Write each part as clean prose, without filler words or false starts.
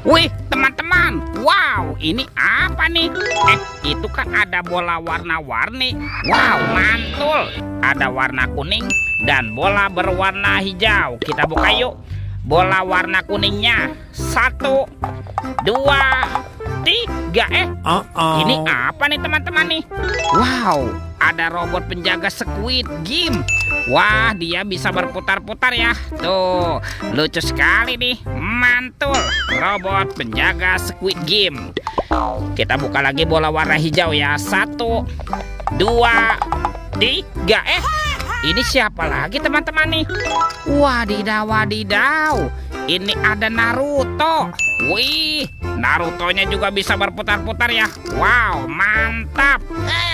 Wih, teman-teman. Wow, ini apa nih? Itu kan ada bola warna-warni. Wow, mantul. Ada warna kuning dan bola berwarna hijau. Kita buka yuk. Bola warna kuningnya. 1, 2, 3. Ini apa nih teman-teman nih? Wow, ada robot penjaga Squid Game. Wah, dia bisa berputar-putar ya. Tuh, lucu sekali nih. Mantul, robot penjaga Squid Game. Kita buka lagi bola warna hijau ya. 1, 2, 3. Ini siapa lagi teman-teman nih? Wadidaw, wadidaw. Ini ada Naruto. Wih, Narutonya juga bisa berputar-putar ya. Wow, mantap.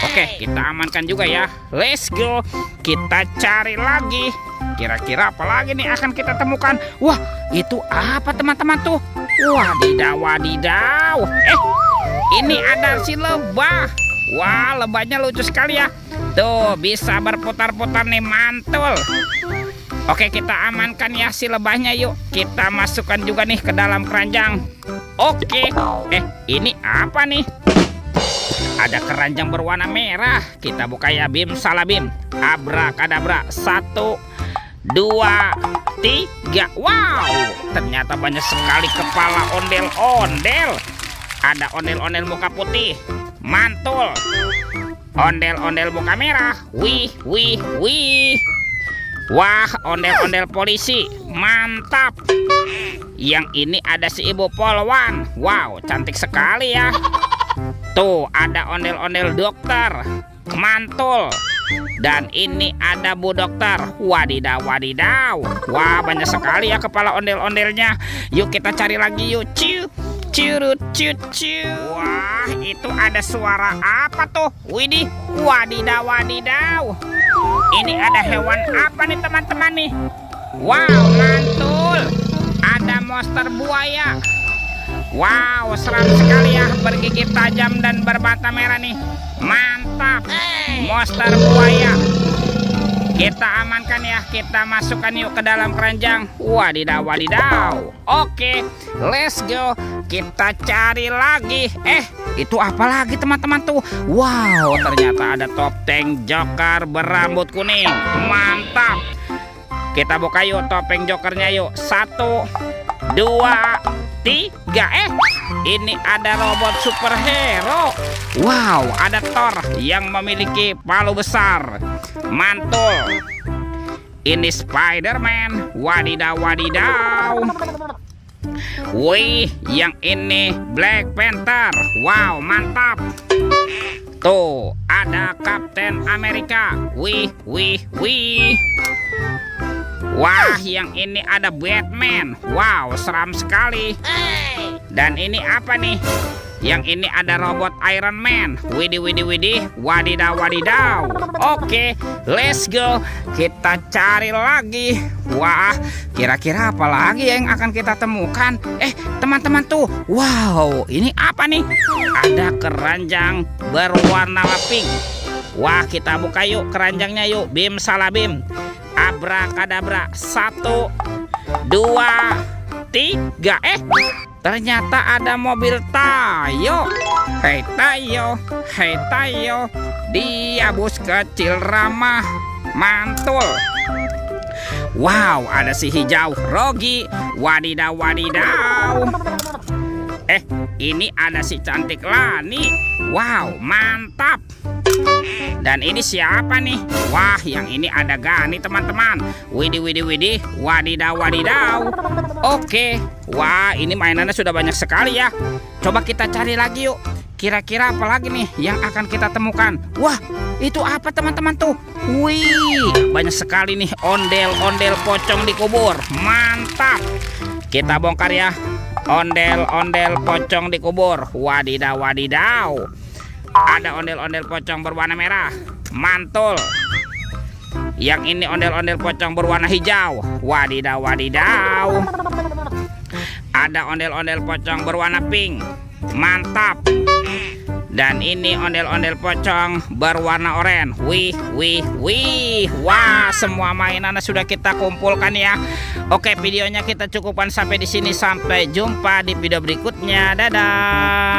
Oke, kita amankan juga ya. Let's go. Kita cari lagi. Kira-kira apa lagi nih akan kita temukan? Wah, itu apa teman-teman tuh? Wadidaw, wadidaw. Ini ada si lebah. Wah, lebahnya lucu sekali ya. Tuh, bisa berputar-putar nih, mantul. Oke, kita amankan ya si lebahnya yuk. Kita masukkan juga nih ke dalam keranjang. Oke. Ini apa nih? Ada keranjang berwarna merah. Kita buka ya, bim salabim. Abrakadabra. 1, 2, 3. Wow, ternyata banyak sekali kepala ondel-ondel. Ada ondel-ondel muka putih. Mantul. Ondel-ondel muka merah. Wih, wih, wih. Wah, ondel-ondel polisi. Mantap. Yang ini ada si ibu polwan. Wow, cantik sekali ya. Tuh, ada ondel-ondel dokter. Mantul. Dan ini ada bu dokter. Wadidaw, wadidaw. Wah, banyak sekali ya kepala ondel-ondelnya. Yuk kita cari lagi yuk. Curut, cut. Wah, itu ada suara apa tuh? Widih, wadidaw, wadidaw. Ini ada hewan apa nih teman-teman nih? Wow, mantul. Ada monster buaya. Wow, seram sekali ya, bergigi tajam dan bermata merah nih. Mantap. Monster buaya. Kita amankan ya, kita masukkan yuk ke dalam keranjang. Wadidaw, wadidaw. Oke, let's go. Kita cari lagi. Itu apa lagi teman-teman tuh? Wow, ternyata ada topeng Joker berambut kuning. Mantap. Kita buka yuk topeng Jokernya yuk. 1, 2, 3. Ini ada robot superhero. Wow, ada Thor yang memiliki palu besar. Mantul. Ini Spider-Man. Wadidaw, wadidaw. Wih, yang ini Black Panther. Wow, mantap. Tuh, ada Captain America. Wih, wih, wih. Wah, yang ini ada Batman. Wow, seram sekali. Dan ini apa nih? Yang ini ada robot Iron Man. Widih, widih, widih. Wadidaw, wadidaw. Oke, let's go. Kita cari lagi. Wah, kira-kira apa lagi yang akan kita temukan? Teman-teman tuh. Wow, ini apa nih? Ada keranjang berwarna pink. Wah, kita buka yuk keranjangnya yuk. Bim salabim. Abrakadabra. 1, 2, 3. Ternyata ada mobil Tayo. Hei Tayo, hei Tayo. Dia bus kecil ramah. Mantul. Wow, ada si hijau Rogi. Wadidaw, wadidaw. Ini ada si cantik Lani. Wow, mantap. Dan ini siapa nih? Wah, yang ini ada Gani teman-teman. Widih, widih, widih. Wadidaw, wadidaw. Oke. Wah, ini mainannya sudah banyak sekali ya. Coba kita cari lagi yuk. Kira-kira apa lagi nih yang akan kita temukan? Wah, itu apa teman-teman tuh? Wih, banyak sekali nih ondel-ondel pocong dikubur. Mantap. Kita bongkar ya. Ondel-ondel pocong dikubur. Wadidaw, wadidaw. Ada ondel-ondel pocong berwarna merah. Mantul. Yang ini ondel-ondel pocong berwarna hijau. Wadidaw, wadidaw. Ada ondel-ondel pocong berwarna pink. Mantap. Dan ini ondel-ondel pocong berwarna oranye. Wih, wih, wih. Wah, semua mainannya sudah kita kumpulkan ya. Oke, videonya kita cukupkan sampai di sini. Sampai jumpa di video berikutnya. Dadah.